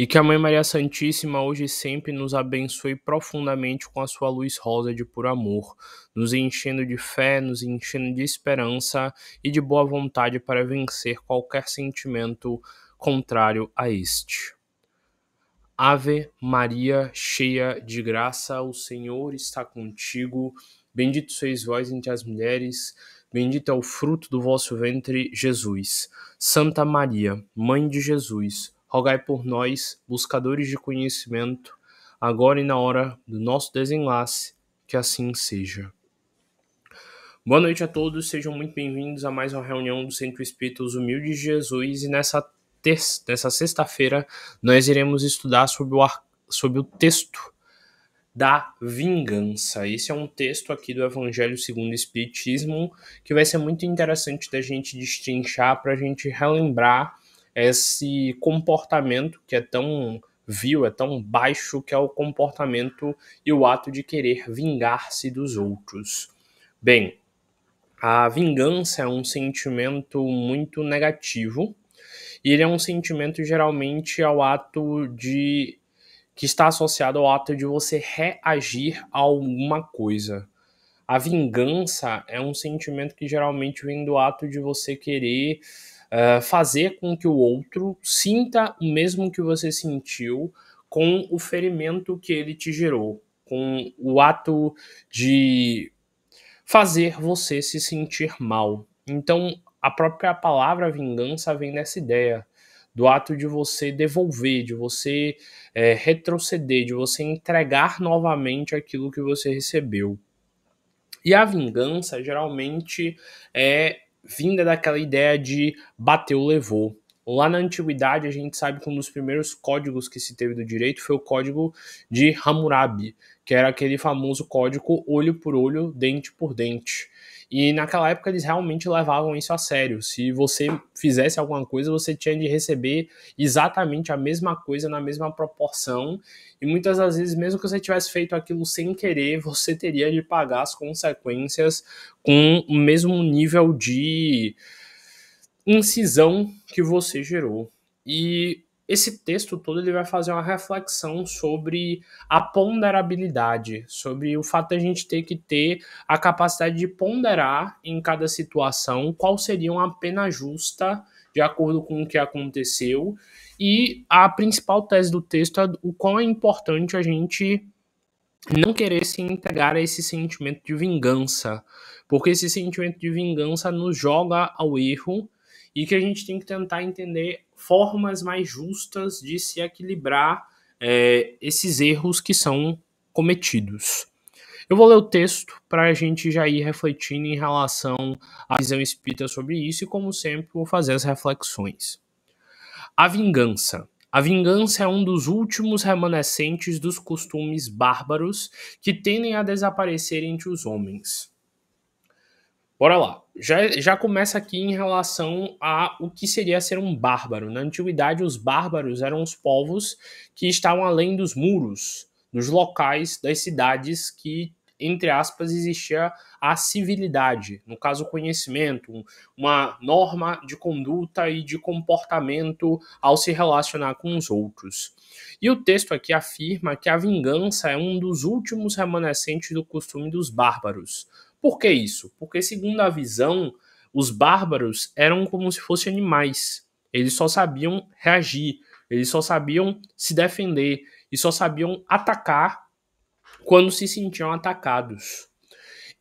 E que a Mãe Maria Santíssima hoje e sempre nos abençoe profundamente com a sua luz rosa de puro amor, nos enchendo de fé, nos enchendo de esperança e de boa vontade para vencer qualquer sentimento contrário a este. Ave Maria, cheia de graça, o Senhor está contigo. Bendito sois vós entre as mulheres, bendito é o fruto do vosso ventre, Jesus. Santa Maria, Mãe de Jesus, rogai por nós, buscadores de conhecimento, agora e na hora do nosso desenlace, que assim seja. Boa noite a todos, sejam muito bem-vindos a mais uma reunião do Centro Espírita Os Humildes de Jesus, e nessa sexta-feira nós iremos estudar sobre o texto da vingança. Esse é um texto aqui do Evangelho segundo o Espiritismo que vai ser muito interessante da gente destrinchar para a gente relembrar esse comportamento que é tão vil, é tão baixo, que é o comportamento e o ato de querer vingar-se dos outros. Bem, a vingança é um sentimento muito negativo e ele é um sentimento geralmente ao ato de que está associado ao ato de você reagir a alguma coisa. A vingança é um sentimento que geralmente vem do ato de você querer fazer com que o outro sinta o mesmo que você sentiu com o ferimento que ele te gerou, com o ato de fazer você se sentir mal. Então, a própria palavra vingança vem dessa ideia, do ato de você devolver, de você retroceder, de você entregar novamente aquilo que você recebeu. E a vingança geralmente é vinda daquela ideia de bateu, levou. Lá na antiguidade, a gente sabe que um dos primeiros códigos que se teve do direito foi o código de Hammurabi, que era aquele famoso código olho por olho, dente por dente. E naquela época eles realmente levavam isso a sério. Se você fizesse alguma coisa, você tinha de receber exatamente a mesma coisa na mesma proporção. E muitas das vezes, mesmo que você tivesse feito aquilo sem querer, você teria de pagar as consequências com o mesmo nível de incisão que você gerou. E esse texto todo ele vai fazer uma reflexão sobre a ponderabilidade, sobre o fato da gente ter que ter a capacidade de ponderar em cada situação qual seria uma pena justa de acordo com o que aconteceu. E a principal tese do texto é o quão é importante a gente não querer se entregar a esse sentimento de vingança, porque esse sentimento de vingança nos joga ao erro e que a gente tem que tentar entender formas mais justas de se equilibrar esses erros que são cometidos. Eu vou ler o texto para a gente já ir refletindo em relação à visão espírita sobre isso e, como sempre, vou fazer as reflexões. A vingança. A vingança é um dos últimos remanescentes dos costumes bárbaros que tendem a desaparecer entre os homens. Bora lá. Já começa aqui em relação a o que seria ser um bárbaro. Na antiguidade, os bárbaros eram os povos que estavam além dos muros, dos locais, das cidades que, entre aspas, existia a civilidade, no caso, o conhecimento, uma norma de conduta e de comportamento ao se relacionar com os outros. E o texto aqui afirma que a vingança é um dos últimos remanescentes do costume dos bárbaros. Por que isso? Porque, segundo a visão, os bárbaros eram como se fossem animais. Eles só sabiam reagir, eles só sabiam se defender e só sabiam atacar quando se sentiam atacados.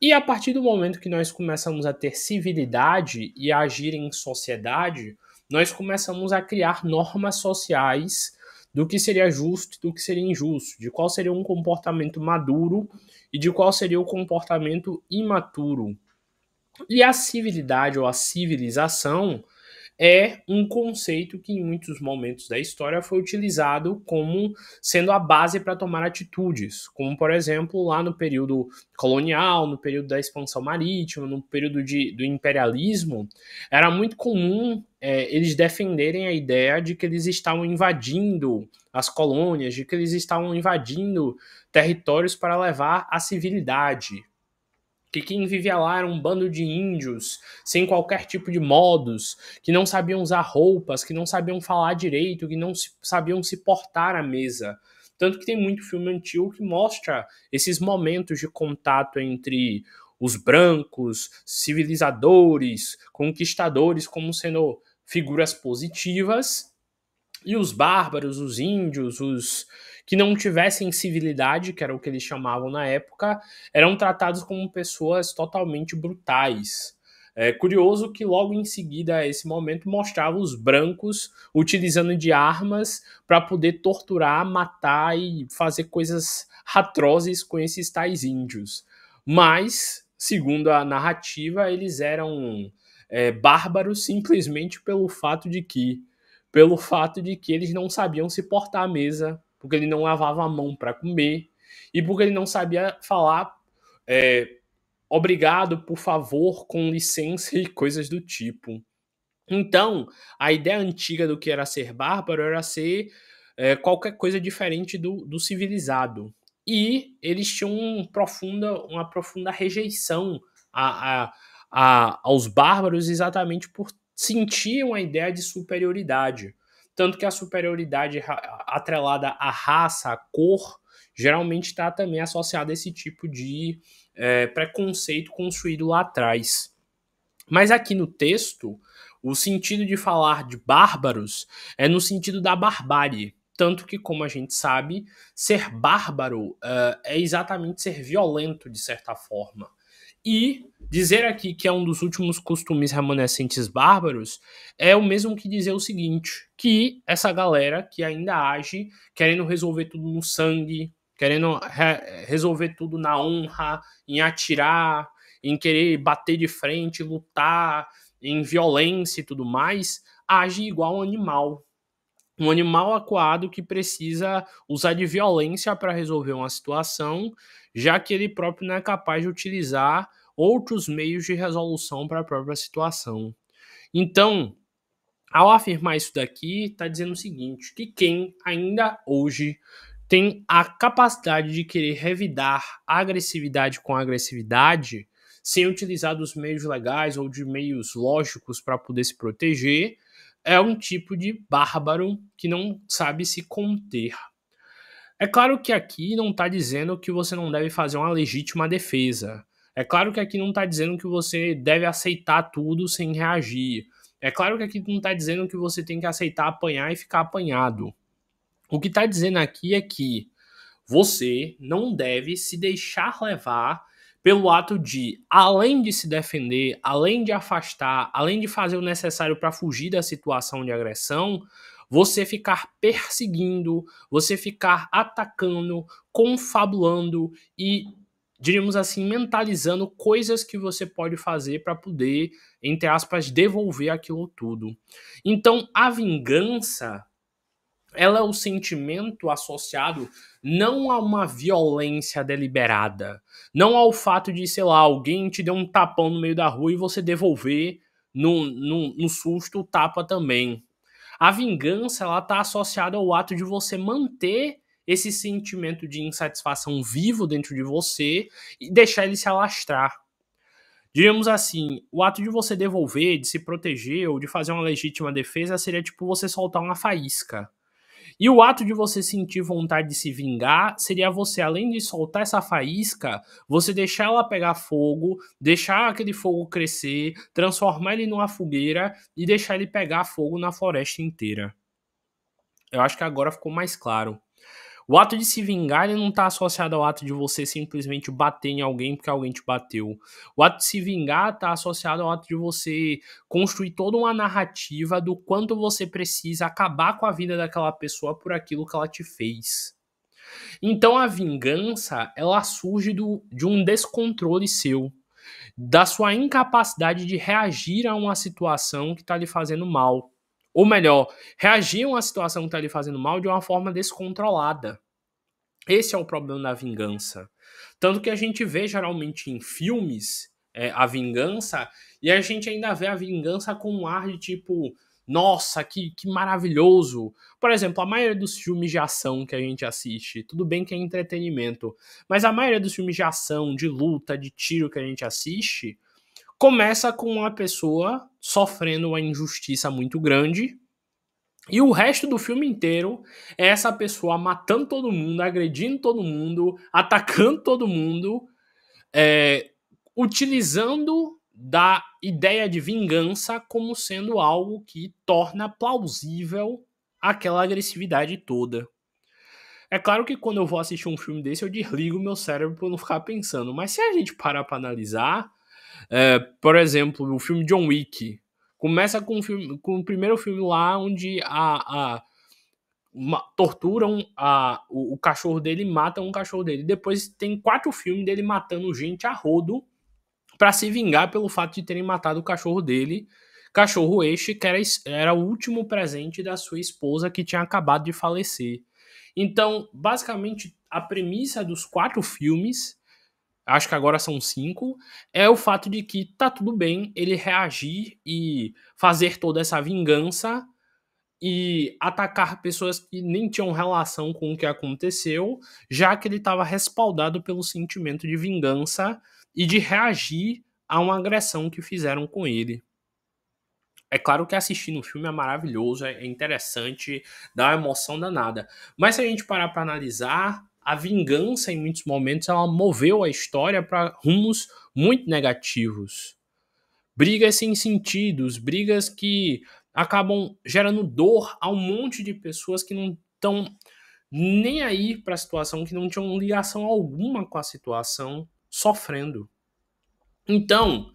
E a partir do momento que nós começamos a ter civilidade e a agir em sociedade, nós começamos a criar normas sociais do que seria justo e do que seria injusto, de qual seria um comportamento maduro e de qual seria o comportamento imaturo. E a civilidade ou a civilização é um conceito que em muitos momentos da história foi utilizado como sendo a base para tomar atitudes, como por exemplo lá no período colonial, no período da expansão marítima, no período do imperialismo, era muito comum eles defenderem a ideia de que eles estavam invadindo as colônias, de que eles estavam invadindo territórios para levar a civilidade. que quem vivia lá era um bando de índios, sem qualquer tipo de modos, que não sabiam usar roupas, que não sabiam falar direito, que não sabiam se portar à mesa. Tanto que tem muito filme antigo que mostra esses momentos de contato entre os brancos, civilizadores, conquistadores, como sendo figuras positivas, e os bárbaros, os índios, os que não tivessem civilidade, que era o que eles chamavam na época, eram tratados como pessoas totalmente brutais. É curioso que logo em seguida a esse momento mostrava os brancos utilizando de armas para poder torturar, matar e fazer coisas atrozes com esses tais índios. Mas, segundo a narrativa, eles eram bárbaros simplesmente pelo fato de que eles não sabiam se portar à mesa, porque ele não lavava a mão para comer e porque ele não sabia falar é, obrigado, por favor, com licença e coisas do tipo. Então, a ideia antiga do que era ser bárbaro era ser qualquer coisa diferente do civilizado. E eles tinham uma profunda rejeição a, a, aos bárbaros exatamente por sentiam a ideia de superioridade. Tanto que a superioridade atrelada à raça, à cor, geralmente está também associada a esse tipo de preconceito construído lá atrás. Mas aqui no texto, o sentido de falar de bárbaros é no sentido da barbárie. Tanto que, como a gente sabe, ser bárbaro é exatamente ser violento, de certa forma. E dizer aqui que é um dos últimos costumes remanescentes bárbaros é o mesmo que dizer o seguinte: que essa galera que ainda age querendo resolver tudo no sangue, querendo resolver tudo na honra, em atirar, em querer bater de frente, lutar, em violência e tudo mais, age igual um animal. Um animal acuado que precisa usar de violência para resolver uma situação, já que ele próprio não é capaz de utilizar outros meios de resolução para a própria situação. Então, ao afirmar isso daqui, está dizendo o seguinte: que quem ainda hoje tem a capacidade de querer revidar a agressividade com a agressividade, sem utilizar dos meios legais ou de meios lógicos para poder se proteger, é um tipo de bárbaro que não sabe se conter. É claro que aqui não está dizendo que você não deve fazer uma legítima defesa. É claro que aqui não está dizendo que você deve aceitar tudo sem reagir. É claro que aqui não está dizendo que você tem que aceitar apanhar e ficar apanhado. O que está dizendo aqui é que você não deve se deixar levar pelo ato de, além de se defender, além de afastar, além de fazer o necessário para fugir da situação de agressão, você ficar perseguindo, você ficar atacando, confabulando e, diríamos assim, mentalizando coisas que você pode fazer para poder, entre aspas, devolver aquilo tudo. Então, a vingança, ela é o sentimento associado não a uma violência deliberada, não ao fato de, sei lá, alguém te deu um tapão no meio da rua e você devolver no susto o tapa também. A vingança, ela está associada ao ato de você manter esse sentimento de insatisfação vivo dentro de você e deixar ele se alastrar. Diríamos assim, o ato de você devolver, de se proteger ou de fazer uma legítima defesa seria tipo você soltar uma faísca. E o ato de você sentir vontade de se vingar seria você, além de soltar essa faísca, você deixar ela pegar fogo, deixar aquele fogo crescer, transformar ele numa fogueira e deixar ele pegar fogo na floresta inteira. Eu acho que agora ficou mais claro. O ato de se vingar ele não está associado ao ato de você simplesmente bater em alguém porque alguém te bateu. O ato de se vingar está associado ao ato de você construir toda uma narrativa do quanto você precisa acabar com a vida daquela pessoa por aquilo que ela te fez. Então a vingança ela surge de um descontrole seu, da sua incapacidade de reagir a uma situação que está lhe fazendo mal. Ou melhor, reagir a uma situação que está lhe fazendo mal de uma forma descontrolada. Esse é o problema da vingança. Tanto que a gente vê geralmente em filmes a vingança, e a gente ainda vê a vingança com um ar de tipo, nossa, que maravilhoso. Por exemplo, a maioria dos filmes de ação que a gente assiste, tudo bem que é entretenimento, mas a maioria dos filmes de ação, de luta, de tiro que a gente assiste, começa com uma pessoa sofrendo uma injustiça muito grande, e o resto do filme inteiro é essa pessoa matando todo mundo, agredindo todo mundo, atacando todo mundo, é, utilizando da ideia de vingança como sendo algo que torna plausível aquela agressividade toda. É claro que quando eu vou assistir um filme desse, eu desligo o meu cérebro para não ficar pensando. Mas se a gente parar para analisar, por exemplo, o filme John Wick começa com o primeiro filme lá onde torturam o cachorro dele, matam o cachorro dele. Depois tem 4 filmes dele matando gente a rodo para se vingar pelo fato de terem matado o cachorro dele. Cachorro este que era o último presente da sua esposa que tinha acabado de falecer. Então, basicamente, a premissa dos 4 filmes, acho que agora são 5, é o fato de que tá tudo bem ele reagir e fazer toda essa vingança e atacar pessoas que nem tinham relação com o que aconteceu, já que ele estava respaldado pelo sentimento de vingança e de reagir a uma agressão que fizeram com ele. É claro que assistir no filme é maravilhoso, é interessante, dá uma emoção danada. Mas se a gente parar para analisar, a vingança em muitos momentos ela moveu a história para rumos muito negativos. Brigas sem sentidos, brigas que acabam gerando dor a um monte de pessoas que não estão nem aí para a situação, que não tinham ligação alguma com a situação, sofrendo. Então,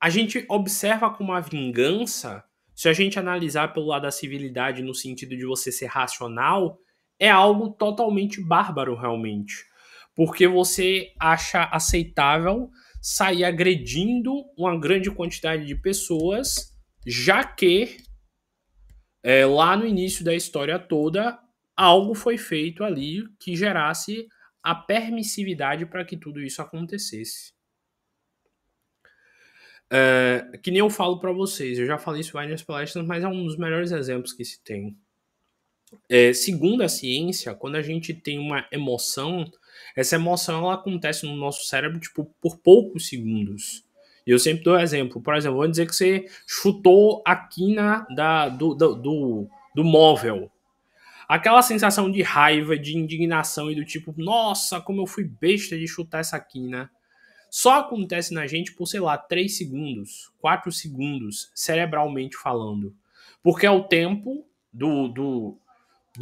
a gente observa como a vingança, se a gente analisar pelo lado da civilidade, no sentido de você ser racional, é algo totalmente bárbaro, realmente. Porque você acha aceitável sair agredindo uma grande quantidade de pessoas, já que lá no início da história toda, algo foi feito ali que gerasse a permissividade para que tudo isso acontecesse. Que nem eu falo para vocês, eu já falei isso várias palestras, mas é um dos melhores exemplos que se tem. Segundo a ciência, quando a gente tem uma emoção, essa emoção ela acontece no nosso cérebro tipo, por poucos segundos. E eu sempre dou exemplo. Por exemplo, vamos dizer que você chutou a quina do móvel. Aquela sensação de raiva, de indignação e do tipo, nossa, como eu fui besta de chutar essa quina. Só acontece na gente por, sei lá, 3 segundos, 4 segundos, cerebralmente falando. Porque é o tempo do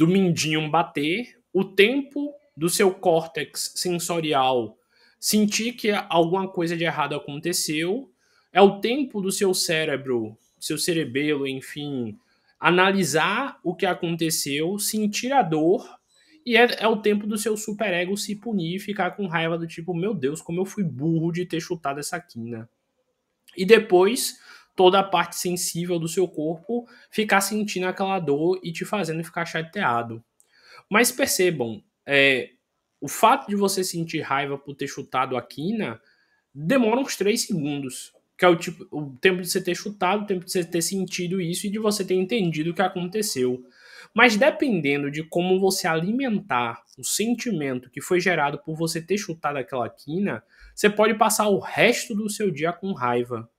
mindinho bater, o tempo do seu córtex sensorial sentir que alguma coisa de errado aconteceu, é o tempo do seu cérebro, seu cerebelo, enfim, analisar o que aconteceu, sentir a dor, e é o tempo do seu superego se punir e ficar com raiva do tipo, meu Deus, como eu fui burro de ter chutado essa quina. E depois, toda a parte sensível do seu corpo ficar sentindo aquela dor e te fazendo ficar chateado. Mas percebam, o fato de você sentir raiva por ter chutado a quina demora uns 3 segundos. Que é o tempo de você ter chutado, o tempo de você ter sentido isso e de você ter entendido o que aconteceu. Mas dependendo de como você alimentar o sentimento que foi gerado por você ter chutado aquela quina, você pode passar o resto do seu dia com raiva.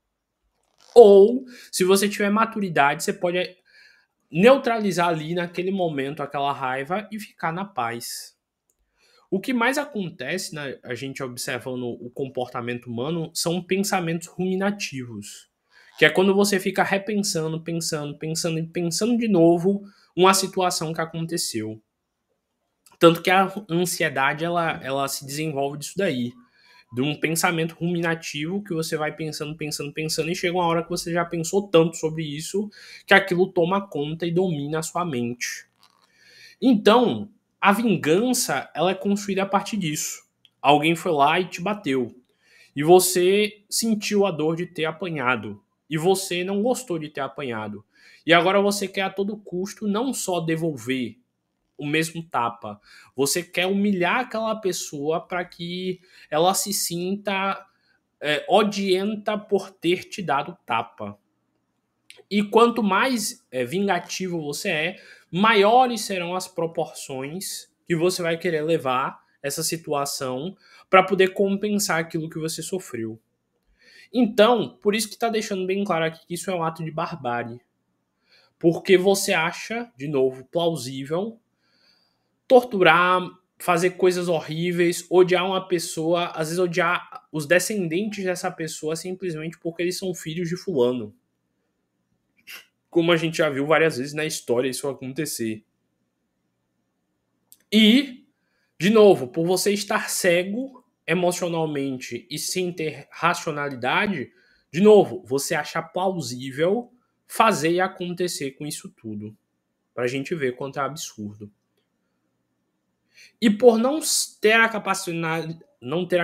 Ou, se você tiver maturidade, você pode neutralizar ali naquele momento aquela raiva e ficar na paz. O que mais acontece, né, a gente observando o comportamento humano, são pensamentos ruminativos. Que é quando você fica repensando, pensando e pensando de novo uma situação que aconteceu. Tanto que a ansiedade, ela se desenvolve disso daí. De um pensamento ruminativo que você vai pensando e chega uma hora que você já pensou tanto sobre isso que aquilo toma conta e domina a sua mente. Então, a vingança, ela é construída a partir disso. Alguém foi lá e te bateu. E você sentiu a dor de ter apanhado. E você não gostou de ter apanhado. E agora você quer a todo custo não só devolver o mesmo tapa. Você quer humilhar aquela pessoa para que ela se sinta odienta por ter te dado tapa. E quanto mais vingativo você maiores serão as proporções que você vai querer levar essa situação para poder compensar aquilo que você sofreu. Então, por isso que está deixando bem claro aqui que isso é um ato de barbárie. Porque você acha, de novo, plausível torturar, fazer coisas horríveis, odiar uma pessoa, às vezes odiar os descendentes dessa pessoa simplesmente porque eles são filhos de fulano. Como a gente já viu várias vezes na história isso acontecer. E, de novo, por você estar cego emocionalmente e sem ter racionalidade, de novo, você acha plausível fazer e acontecer com isso tudo. Pra gente ver quanto é absurdo. E por não ter a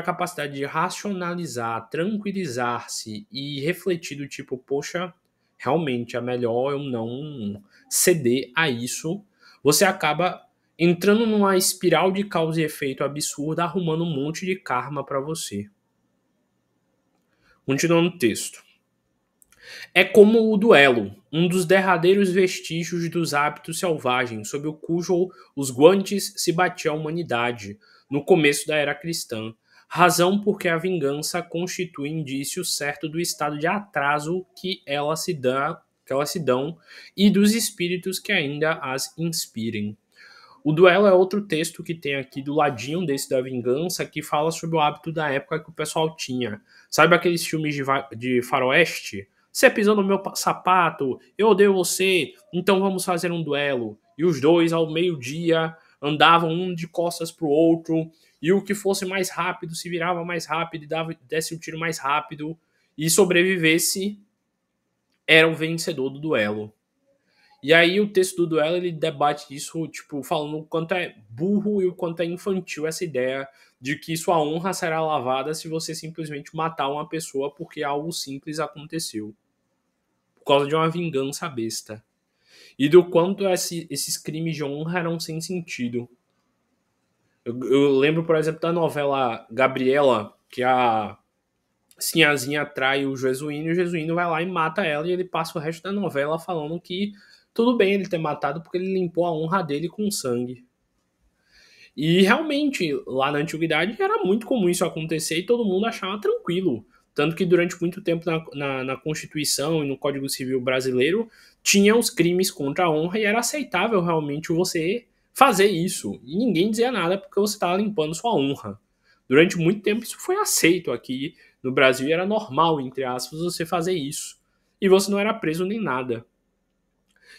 capacidade de racionalizar, tranquilizar-se e refletir do tipo, poxa, realmente é melhor eu não ceder a isso, você acaba entrando numa espiral de causa e efeito absurda, arrumando um monte de karma para você. Continuando o texto. É como o duelo, um dos derradeiros vestígios dos hábitos selvagens, sob o cujo os guantes se batia a humanidade, no começo da era cristã, razão porque a vingança constitui indício certo do estado de atraso que elas se dão e dos espíritos que ainda as inspirem. O duelo é outro texto que tem aqui do ladinho desse da vingança que fala sobre o hábito da época que o pessoal tinha. Sabe aqueles filmes de faroeste? Você pisou no meu sapato, eu odeio você, então vamos fazer um duelo. E os dois, ao meio-dia, andavam um de costas pro outro, e o que fosse mais rápido se virava mais rápido e desse o tiro mais rápido, e sobrevivesse era o vencedor do duelo. E aí o texto do duelo ele debate isso, tipo, falando o quanto é burro e o quanto é infantil essa ideia de que sua honra será lavada se você simplesmente matar uma pessoa porque algo simples aconteceu. Por causa de uma vingança besta. E do quanto esses crimes de honra eram sem sentido. Eu lembro, por exemplo, da novela Gabriela, que a Sinhazinha atrai o Jesuíno e o Jesuíno vai lá e mata ela e ele passa o resto da novela falando que tudo bem ele ter matado porque ele limpou a honra dele com sangue. E realmente, lá na antiguidade era muito comum isso acontecer e todo mundo achava tranquilo. Tanto que durante muito tempo na Constituição e no Código Civil brasileiro tinha os crimes contra a honra e era aceitável realmente você fazer isso. E ninguém dizia nada porque você estava limpando sua honra. Durante muito tempo isso foi aceito aqui no Brasil e era normal, entre aspas, você fazer isso. E você não era preso nem nada.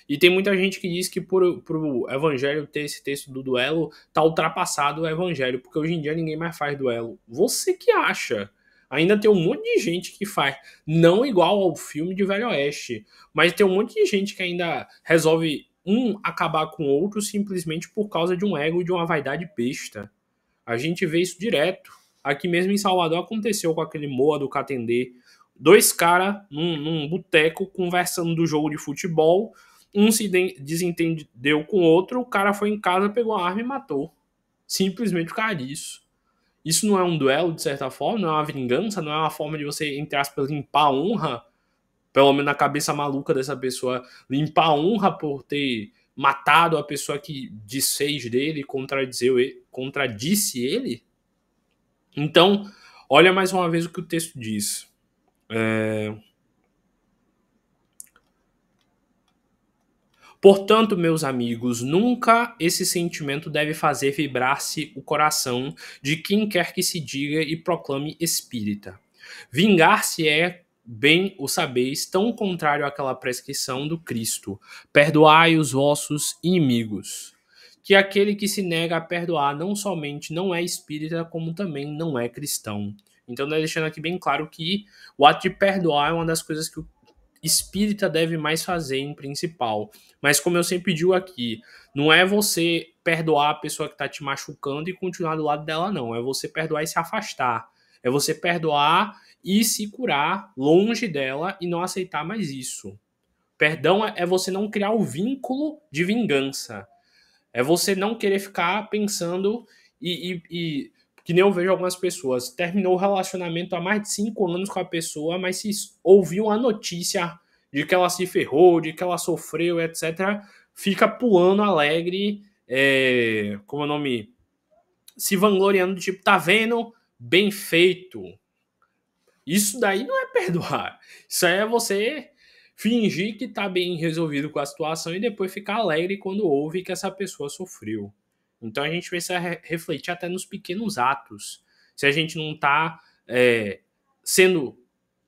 E tem muita gente que diz que pro evangelho ter esse texto do duelo, tá ultrapassado o evangelho, porque hoje em dia ninguém mais faz duelo. Você que acha? Ainda tem um monte de gente que faz, não igual ao filme de Velho Oeste, mas tem um monte de gente que ainda resolve acabar com o outro simplesmente por causa de um ego e de uma vaidade besta. A gente vê isso direto. Aqui mesmo em Salvador aconteceu com aquele Moa do Catendê. Dois caras num boteco conversando do jogo de futebol. Um se desentendeu com o outro, o cara foi em casa, pegou a arma e matou. Simplesmente por causa disso. Isso não é um duelo, de certa forma, não é uma vingança, não é uma forma de você, entre aspas, limpar a honra, pelo menos na cabeça maluca dessa pessoa, limpar a honra por ter matado a pessoa que desfez dele, contradisse ele? Então, olha mais uma vez o que o texto diz. Portanto, meus amigos, nunca esse sentimento deve fazer vibrar-se o coração de quem quer que se diga e proclame espírita. Vingar-se é, bem o sabeis, tão contrário àquela prescrição do Cristo. Perdoai os vossos inimigos. Que aquele que se nega a perdoar não somente não é espírita, como também não é cristão. Então, deixando aqui bem claro que o ato de perdoar é uma das coisas que o espírita deve mais fazer em principal. Mas como eu sempre digo aqui, não é você perdoar a pessoa que está te machucando e continuar do lado dela, não. É você perdoar e se afastar. É você perdoar e se curar longe dela e não aceitar mais isso. Perdão é você não criar o vínculo de vingança. É você não querer ficar pensando e que nem eu vejo algumas pessoas, terminou o relacionamento há mais de 5 anos com a pessoa, mas se ouviu uma notícia de que ela se ferrou, de que ela sofreu, etc., fica pulando alegre, como é o nome? Se vangloriando, tipo, tá vendo? Bem feito. Isso daí não é perdoar. Isso aí é você fingir que tá bem resolvido com a situação e depois ficar alegre quando ouve que essa pessoa sofreu. Então a gente precisa refletir até nos pequenos atos. Se a gente não tá sendo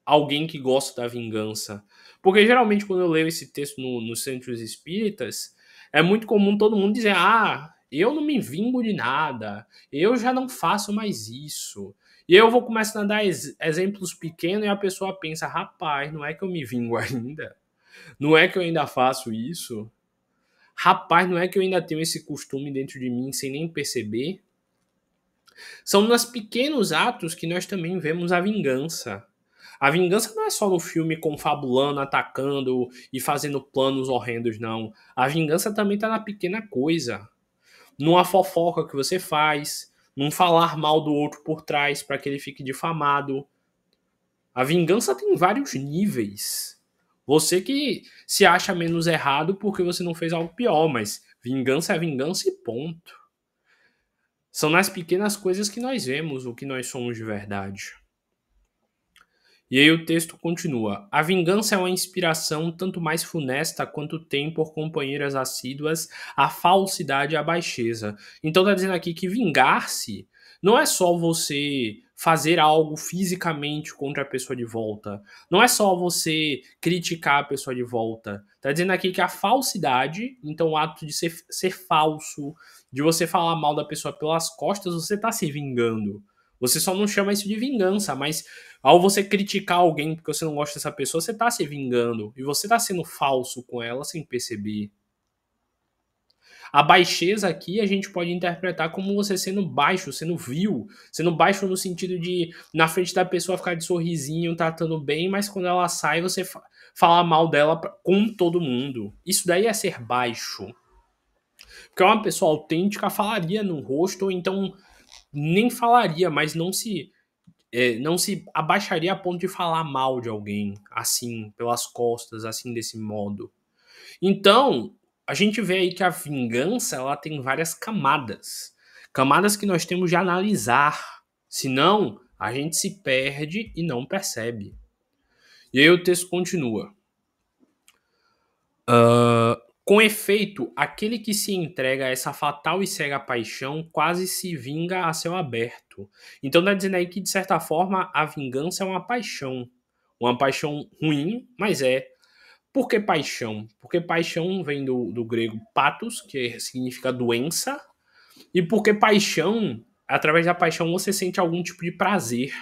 alguém que gosta da vingança. Porque geralmente quando eu leio esse texto nos centros espíritas, é muito comum todo mundo dizer: ah, eu não me vingo de nada, eu já não faço mais isso. E eu vou começando a dar exemplos pequenos e a pessoa pensa: rapaz, não é que eu me vingo ainda? Não é que eu ainda faço isso? Rapaz, não é que eu ainda tenho esse costume dentro de mim sem nem perceber? São nos pequenos atos que nós também vemos a vingança. A vingança não é só no filme confabulando, atacando e fazendo planos horrendos, não. A vingança também está na pequena coisa. Numa fofoca que você faz, num falar mal do outro por trás para que ele fique difamado. A vingança tem vários níveis. Você que se acha menos errado porque você não fez algo pior, mas vingança é vingança e ponto. São nas pequenas coisas que nós vemos o que nós somos de verdade. E aí o texto continua: a vingança é uma inspiração tanto mais funesta quanto tem por companheiras assíduas a falsidade e a baixeza. Então tá dizendo aqui que vingar-se não é só você fazer algo fisicamente contra a pessoa de volta. Não é só você criticar a pessoa de volta. Tá dizendo aqui que a falsidade, então o ato de ser falso, de você falar mal da pessoa pelas costas, você tá se vingando. Você só não chama isso de vingança, mas ao você criticar alguém porque você não gosta dessa pessoa, você tá se vingando. E você tá sendo falso com ela sem perceber. A baixeza aqui a gente pode interpretar como você sendo baixo, sendo vil. Sendo baixo no sentido de, na frente da pessoa, ficar de sorrisinho, tratando bem, mas quando ela sai, você falar mal dela com todo mundo. Isso daí é ser baixo. Porque uma pessoa autêntica falaria no rosto, ou então nem falaria, mas não se abaixaria a ponto de falar mal de alguém, assim, pelas costas, assim, desse modo. Então, a gente vê aí que a vingança, ela tem várias camadas. Camadas que nós temos de analisar. Senão, a gente se perde e não percebe. E aí o texto continua. Com efeito, aquele que se entrega a essa fatal e cega paixão quase se vinga a céu aberto. Então tá dizendo aí que, de certa forma, a vingança é uma paixão. Uma paixão ruim, mas é. Por que paixão? Porque paixão vem do grego patos, que significa doença. E porque paixão, através da paixão, você sente algum tipo de prazer.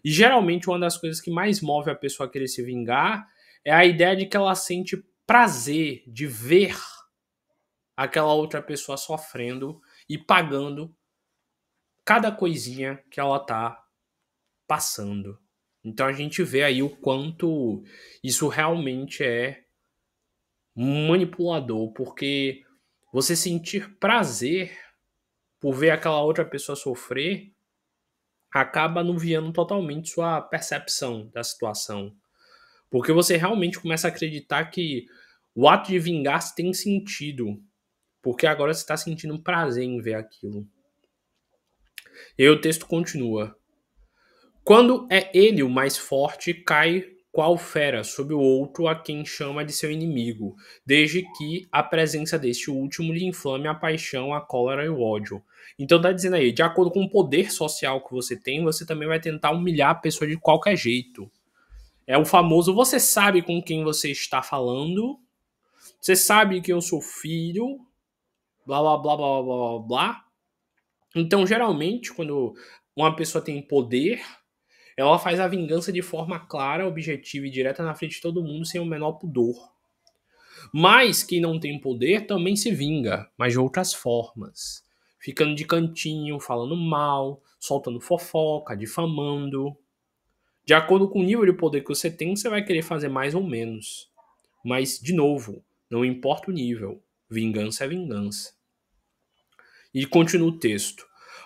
E geralmente uma das coisas que mais move a pessoa a querer se vingar é a ideia de que ela sente prazer de ver aquela outra pessoa sofrendo e pagando cada coisinha que ela tá passando. Então a gente vê aí o quanto isso realmente é manipulador, porque você sentir prazer por ver aquela outra pessoa sofrer acaba anuviando totalmente sua percepção da situação. Porque você realmente começa a acreditar que o ato de vingar-se tem sentido. Porque agora você está sentindo prazer em ver aquilo. E aí o texto continua. Quando é ele o mais forte, cai qual fera sob o outro a quem chama de seu inimigo, desde que a presença deste último lhe inflame a paixão, a cólera e o ódio. Então tá dizendo aí, de acordo com o poder social que você tem, você também vai tentar humilhar a pessoa de qualquer jeito. É o famoso, você sabe com quem você está falando, você sabe que eu sou filho, blá blá blá blá blá blá blá. Então, geralmente, quando uma pessoa tem poder, ela faz a vingança de forma clara, objetiva e direta na frente de todo mundo, sem o menor pudor. Mas quem não tem poder também se vinga, mas de outras formas. Ficando de cantinho, falando mal, soltando fofoca, difamando. De acordo com o nível de poder que você tem, você vai querer fazer mais ou menos. Mas, de novo, não importa o nível. Vingança é vingança. E continua o texto.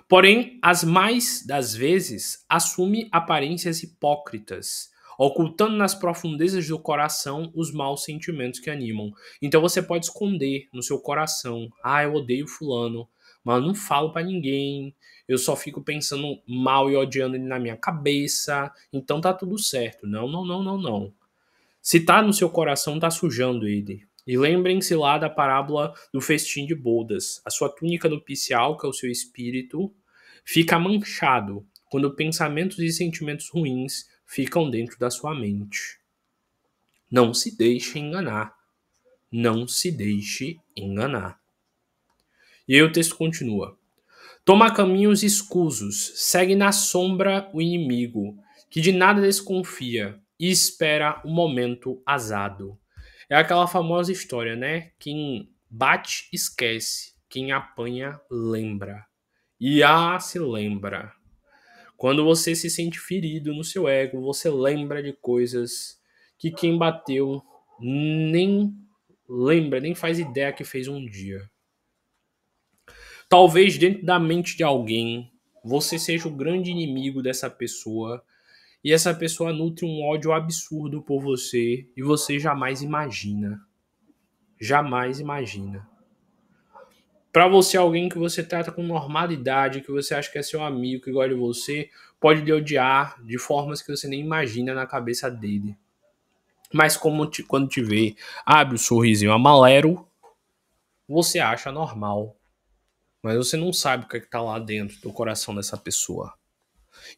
Porém, as mais das vezes assume aparências hipócritas, ocultando nas profundezas do coração os maus sentimentos que animam. Então você pode esconder no seu coração: ah, eu odeio fulano, mas eu não falo pra ninguém, eu só fico pensando mal e odiando ele na minha cabeça, então tá tudo certo. Não, não, não, não, não. Se tá no seu coração, tá sujando ele. E lembrem-se lá da parábola do festim de bodas. A sua túnica nupcial, que é o seu espírito, fica manchado quando pensamentos e sentimentos ruins ficam dentro da sua mente. Não se deixe enganar. Não se deixe enganar. E aí o texto continua. Toma caminhos escusos, segue na sombra o inimigo, que de nada desconfia e espera o momento azado. É aquela famosa história, né? Quem bate, esquece. Quem apanha, lembra. E se lembra. Quando você se sente ferido no seu ego, você lembra de coisas que quem bateu nem lembra, nem faz ideia que fez um dia. Talvez dentro da mente de alguém, você seja o grande inimigo dessa pessoa e essa pessoa nutre um ódio absurdo por você e você jamais imagina. Jamais imagina. Pra você, alguém que você trata com normalidade, que você acha que é seu amigo, que gosta de você, pode lhe odiar de formas que você nem imagina na cabeça dele. Mas quando te vê, abre o sorrisinho amarelo, você acha normal. Mas você não sabe o que tá lá dentro do coração dessa pessoa.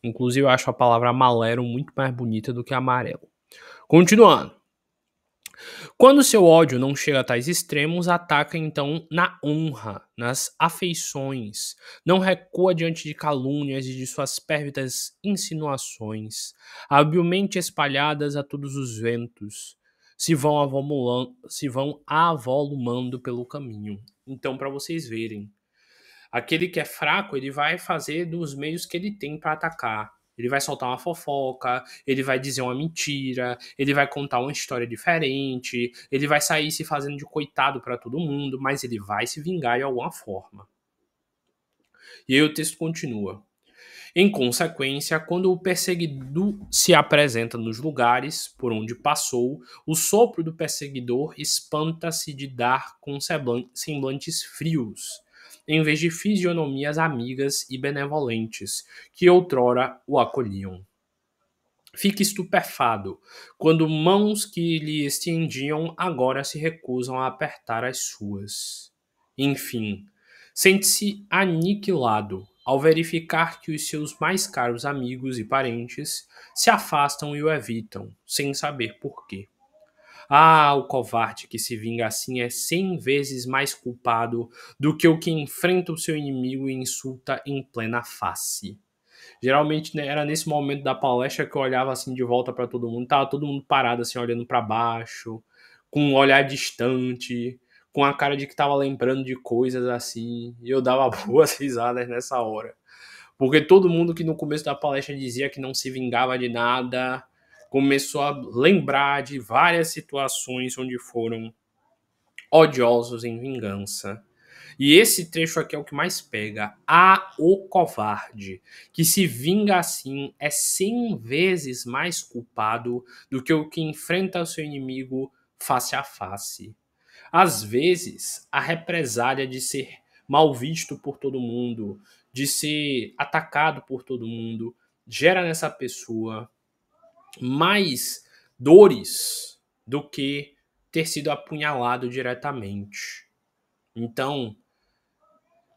Inclusive, eu acho a palavra amarelo muito mais bonita do que amarelo. Continuando. Quando seu ódio não chega a tais extremos, ataca então na honra, nas afeições. Não recua diante de calúnias e de suas pérvidas insinuações, habilmente espalhadas a todos os ventos, se vão avolumando pelo caminho. Então, para vocês verem, aquele que é fraco, ele vai fazer dos meios que ele tem para atacar. Ele vai soltar uma fofoca, ele vai dizer uma mentira, ele vai contar uma história diferente, ele vai sair se fazendo de coitado para todo mundo, mas ele vai se vingar de alguma forma. E aí o texto continua. Em consequência, quando o perseguido se apresenta nos lugares por onde passou, o sopro do perseguidor espanta-se de dar com semblantes frios, em vez de fisionomias amigas e benevolentes, que outrora o acolhiam. Fica estupefado, quando mãos que lhe estendiam agora se recusam a apertar as suas. Enfim, sente-se aniquilado ao verificar que os seus mais caros amigos e parentes se afastam e o evitam, sem saber por quê. Ah, o covarde que se vinga assim é 100 vezes mais culpado do que o que enfrenta o seu inimigo e insulta em plena face. Geralmente, né, era nesse momento da palestra que eu olhava assim de volta para todo mundo, tava todo mundo parado assim, olhando para baixo, com um olhar distante, com a cara de que tava lembrando de coisas assim, e eu dava boas risadas nessa hora. Porque todo mundo que no começo da palestra dizia que não se vingava de nada, começou a lembrar de várias situações onde foram odiosos em vingança. E esse trecho aqui é o que mais pega. O covarde, que se vinga assim, é 100 vezes mais culpado do que o que enfrenta o seu inimigo face a face. Às vezes, a represália de ser mal visto por todo mundo, de ser atacado por todo mundo, gera nessa pessoa mais dores do que ter sido apunhalado diretamente. Então,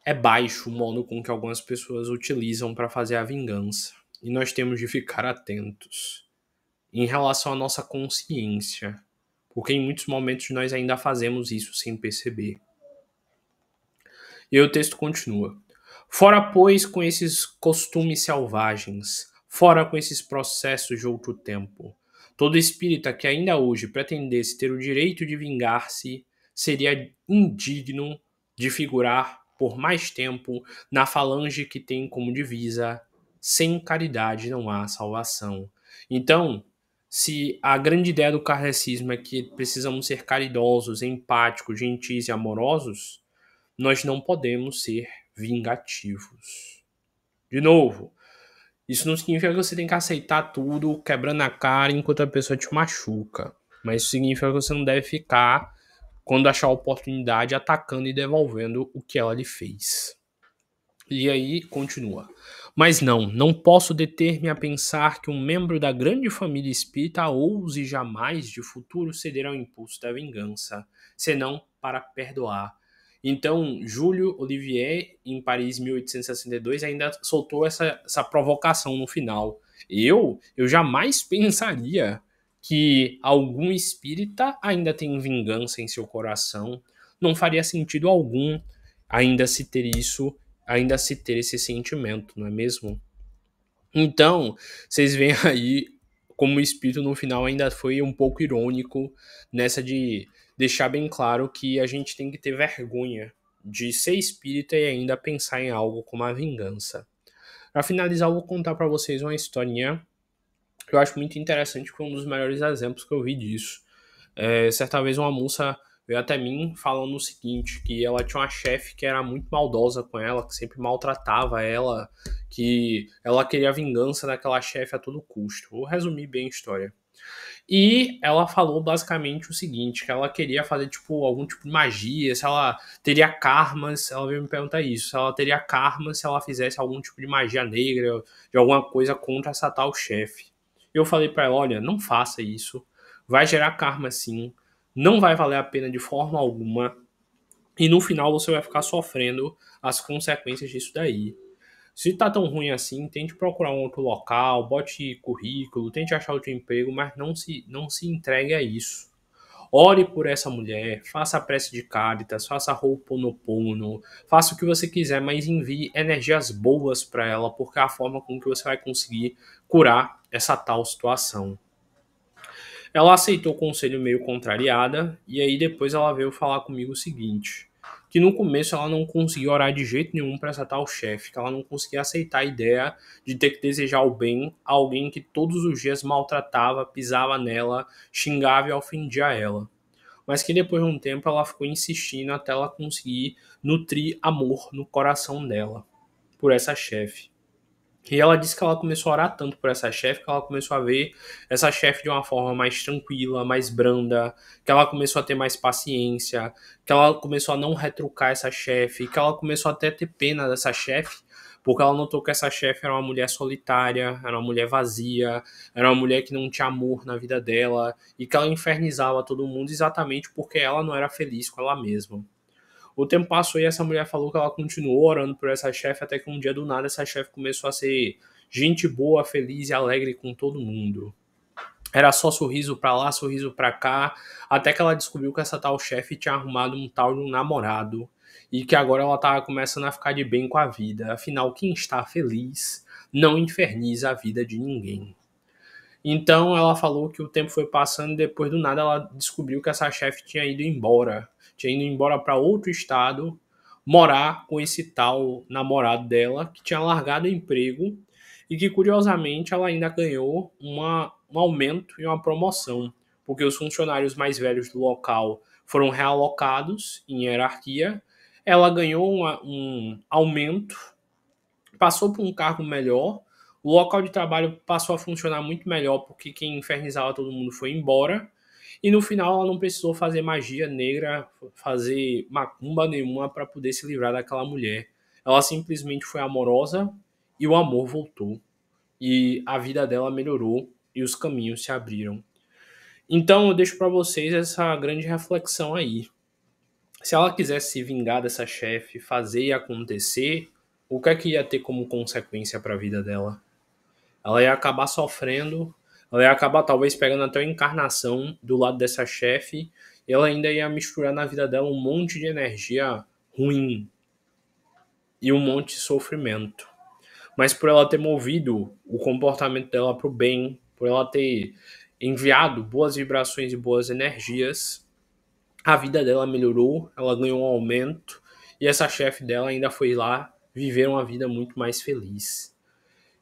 é baixo o modo com que algumas pessoas utilizam para fazer a vingança. E nós temos de ficar atentos em relação à nossa consciência, porque em muitos momentos nós ainda fazemos isso sem perceber. E aí o texto continua. Fora, pois, com esses costumes selvagens, fora com esses processos de outro tempo. Todo espírita que ainda hoje pretendesse ter o direito de vingar-se seria indigno de figurar por mais tempo na falange que tem como divisa: sem caridade não há salvação. Então, se a grande ideia do kardecismo é que precisamos ser caridosos, empáticos, gentis e amorosos, nós não podemos ser vingativos. De novo, Isso não significa que você tem que aceitar tudo quebrando a cara enquanto a pessoa te machuca. Mas isso significa que você não deve ficar, quando achar a oportunidade, atacando e devolvendo o que ela lhe fez. E aí continua. Mas não posso deter-me a pensar que um membro da grande família espírita ouse jamais de futuro ceder ao impulso da vingança, senão para perdoar. Então, Júlio Olivier, em Paris 1862, ainda soltou essa provocação no final. Eu jamais pensaria que algum espírita ainda tem vingança em seu coração. Não faria sentido algum ainda se ter isso, ainda se ter esse sentimento, não é mesmo? Então, vocês veem aí como o espírito no final ainda foi um pouco irônico nessa de deixar bem claro que a gente tem que ter vergonha de ser espírita e ainda pensar em algo como a vingança. Para finalizar, eu vou contar para vocês uma historinha que eu acho muito interessante, que foi um dos melhores exemplos que eu vi disso. Certa vez uma moça veio até mim falando o seguinte, que ela tinha uma chefe que era muito maldosa com ela, que sempre maltratava ela, que ela queria a vingança daquela chefe a todo custo. Vou resumir bem a história. E ela falou basicamente o seguinte, que ela queria fazer tipo algum tipo de magia, se ela teria karmas, ela veio me perguntar isso, se ela teria karma se ela fizesse algum tipo de magia negra, de alguma coisa contra essa tal chefe. Eu falei pra ela, olha, não faça isso, vai gerar karma sim, não vai valer a pena de forma alguma, e no final você vai ficar sofrendo as consequências disso daí. Se tá tão ruim assim, tente procurar um outro local, bote currículo, tente achar outro emprego, mas não se entregue a isso. Ore por essa mulher, faça a prece de Cáritas, faça a Ho'oponopono, faça o que você quiser, mas envie energias boas para ela, porque é a forma com que você vai conseguir curar essa tal situação. Ela aceitou o conselho meio contrariada, e aí depois ela veio falar comigo o seguinte, que no começo ela não conseguia orar de jeito nenhum para essa tal chefe, que ela não conseguia aceitar a ideia de ter que desejar o bem a alguém que todos os dias maltratava, pisava nela, xingava e ofendia ela. Mas que depois de um tempo ela ficou insistindo até ela conseguir nutrir amor no coração dela por essa chefe. E ela disse que ela começou a orar tanto por essa chefe que ela começou a ver essa chefe de uma forma mais tranquila, mais branda, que ela começou a ter mais paciência, que ela começou a não retrucar essa chefe, que ela começou até a ter pena dessa chefe, porque ela notou que essa chefe era uma mulher solitária, era uma mulher vazia, era uma mulher que não tinha amor na vida dela e que ela infernizava todo mundo exatamente porque ela não era feliz com ela mesma. O tempo passou e essa mulher falou que ela continuou orando por essa chefe até que um dia do nada essa chefe começou a ser gente boa, feliz e alegre com todo mundo. Era só sorriso pra lá, sorriso pra cá, até que ela descobriu que essa tal chefe tinha arrumado um tal de um namorado e que agora ela tava começando a ficar de bem com a vida. Afinal, quem está feliz não inferniza a vida de ninguém. Então ela falou que o tempo foi passando e depois do nada ela descobriu que essa chefe tinha ido embora. Tinha ido embora para outro estado, morar com esse tal namorado dela, que tinha largado o emprego e que curiosamente ela ainda ganhou um aumento e uma promoção, porque os funcionários mais velhos do local foram realocados em hierarquia. Ela ganhou um aumento, passou por um cargo melhor, o local de trabalho passou a funcionar muito melhor porque quem infernizava todo mundo foi embora. E no final ela não precisou fazer magia negra, fazer macumba nenhuma para poder se livrar daquela mulher. Ela simplesmente foi amorosa e o amor voltou. E a vida dela melhorou e os caminhos se abriram. Então eu deixo para vocês essa grande reflexão aí. Se ela quisesse se vingar dessa chefe, fazer e acontecer, o que é que ia ter como consequência para a vida dela? Ela ia acabar sofrendo, ela ia acabar talvez pegando até a encarnação do lado dessa chefe, e ela ainda ia misturar na vida dela um monte de energia ruim e um monte de sofrimento. Mas por ela ter movido o comportamento dela para o bem, por ela ter enviado boas vibrações e boas energias, a vida dela melhorou, ela ganhou um aumento, e essa chefe dela ainda foi lá viver uma vida muito mais feliz.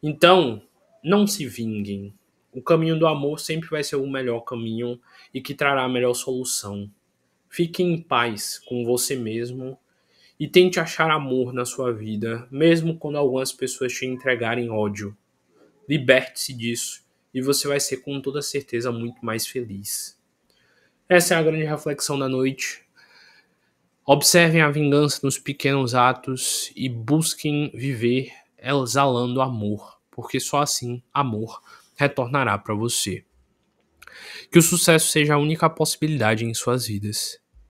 Então, não se vinguem. O caminho do amor sempre vai ser o melhor caminho e que trará a melhor solução. Fique em paz com você mesmo e tente achar amor na sua vida, mesmo quando algumas pessoas te entregarem ódio. liberte-se disso e você vai ser com toda certeza muito mais feliz. Essa é a grande reflexão da noite. Observem a vingança nos pequenos atos e busquem viver exalando amor, porque só assim amor retornará para você. Que o sucesso seja a única possibilidade em suas vidas.